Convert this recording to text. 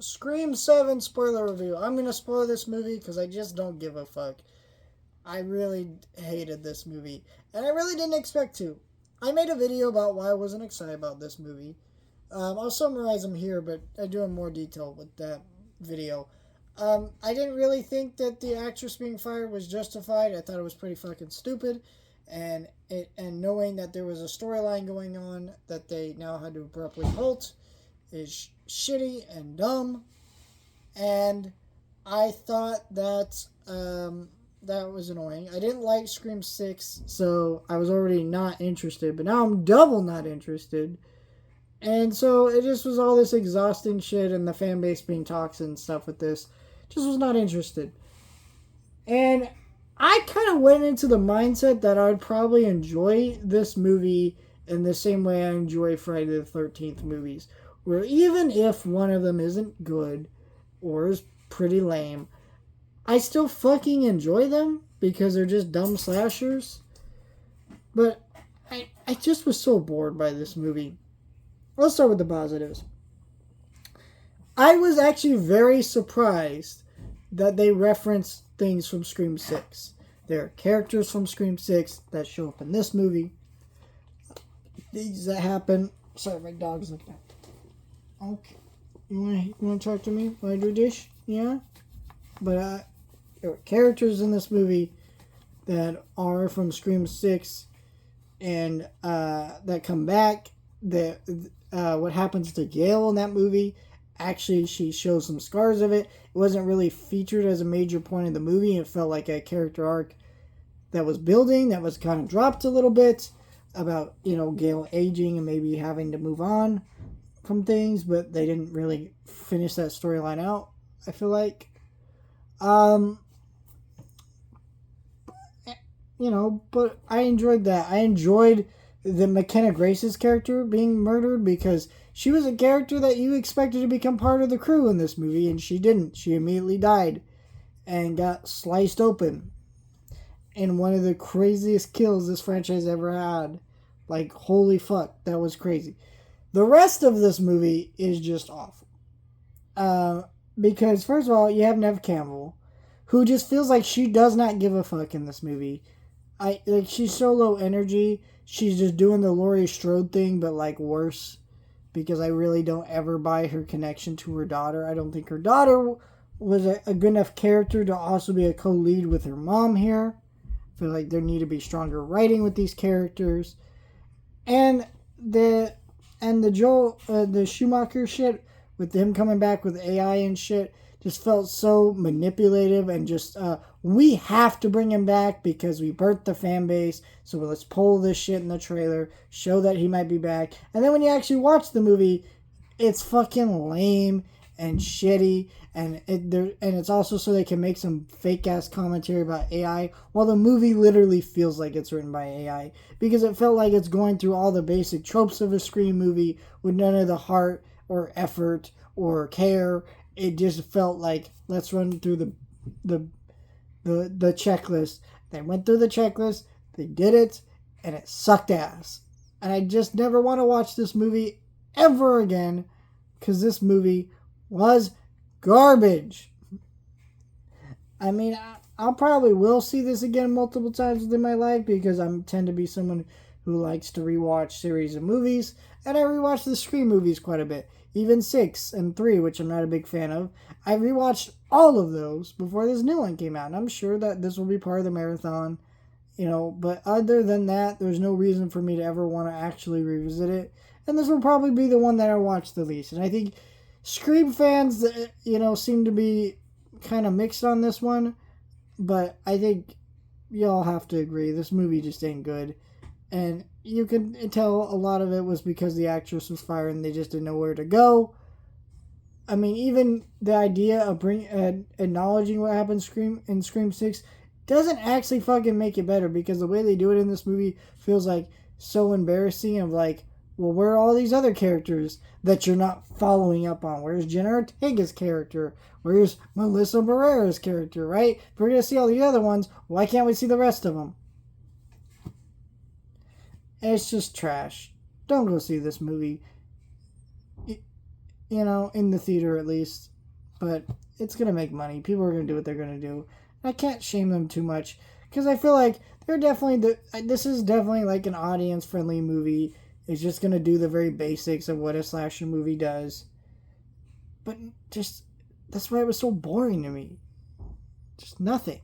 Scream 7 spoiler review. I'm going to spoil this movie because I just don't give a fuck. I really hated this movie. And I really didn't expect to. I made a video about why I wasn't excited about this movie. I'll summarize them here, but I do in more detail with that video. I didn't really think that the actress being fired was justified. I thought it was pretty fucking stupid. And knowing that there was a storyline going on that they now had to abruptly halt is shitty and dumb. And I thought that that was annoying. I didn't like Scream 6, so I was already not interested. But now I'm double not interested. And so it just was all this exhausting shit and the fan base being toxic and stuff with this. Just was not interested. And I kind of went into the mindset that I'd probably enjoy this movie in the same way I enjoy Friday the 13th movies. Where even if one of them isn't good or is pretty lame, I still fucking enjoy them because they're just dumb slashers. But I just was so bored by this movie. Let's start with the positives. I was actually very surprised that they referenced things from Scream 6. There are characters from Scream 6 that show up in this movie. Things that happen. Sorry, my dog's looking at. Okay. You want to talk to me while I do dish? Yeah? But there are characters in this movie that are from Scream 6 and that come back. What happens to Gail in that movie, actually she shows some scars of it. It wasn't really featured as a major point of the movie. It felt like a character arc that was building, that was kind of dropped a little bit about, Gail aging and maybe having to move on from things, but they didn't really finish that storyline out, I feel like. But I enjoyed that. I enjoyed the McKenna Grace's character being murdered because she was a character that you expected to become part of the crew in this movie, and she didn't. She immediately died and got sliced open in one of the craziest kills this franchise ever had. Like, holy fuck, that was crazy. The rest of this movie is just awful. Because, first of all, you have Neve Campbell, who just feels like she does not give a fuck in this movie. She's so low energy. She's just doing the Laurie Strode thing, but like worse. Because I really don't ever buy her connection to her daughter. I don't think her daughter was a good enough character to also be a co-lead with her mom here. I feel like there need to be stronger writing with these characters. And the Schumacher shit with him coming back with AI and shit just felt so manipulative and just we have to bring him back because we burnt the fan base, so let's pull this shit in the trailer, show that he might be back. And then when you actually watch the movie, it's fucking lame and shitty, and it's also so they can make some fake ass commentary about AI, while the movie literally feels like it's written by AI because it felt like it's going through all the basic tropes of a Scream movie with none of the heart or effort or care. It just felt like, let's run through the checklist. They went through the checklist, they did it, and it sucked ass. And I just never want to watch this movie ever again because this movie was garbage. I mean, I'll probably will see this again multiple times within my life because I tend to be someone who likes to rewatch series of movies, and I rewatch the Scream movies quite a bit. Even 6 and 3, which I'm not a big fan of. I rewatched all of those before this new one came out, and I'm sure that this will be part of the marathon, but other than that, there's no reason for me to ever want to actually revisit it, and this will probably be the one that I watch the least, and I think Scream fans, seem to be kind of mixed on this one, but I think y'all have to agree, this movie just ain't good. And you can tell a lot of it was because the actress was fired and they just didn't know where to go. I mean, even the idea of acknowledging what happened in Scream 6 doesn't actually fucking make it better because the way they do it in this movie feels like so embarrassing of like, well, where are all these other characters that you're not following up on? Where's Jenna Ortega's character? Where's Melissa Barrera's character, right? If we're going to see all the other ones, why can't we see the rest of them? It's just trash. Don't go see this movie. you know, in the theater at least. But it's gonna make money. People are gonna do what they're gonna do. I can't shame them too much because I feel like they're definitely this is definitely like an audience friendly movie. It's just gonna do the very basics of what a slasher movie does. But just that's why it was so boring to me. Just nothing.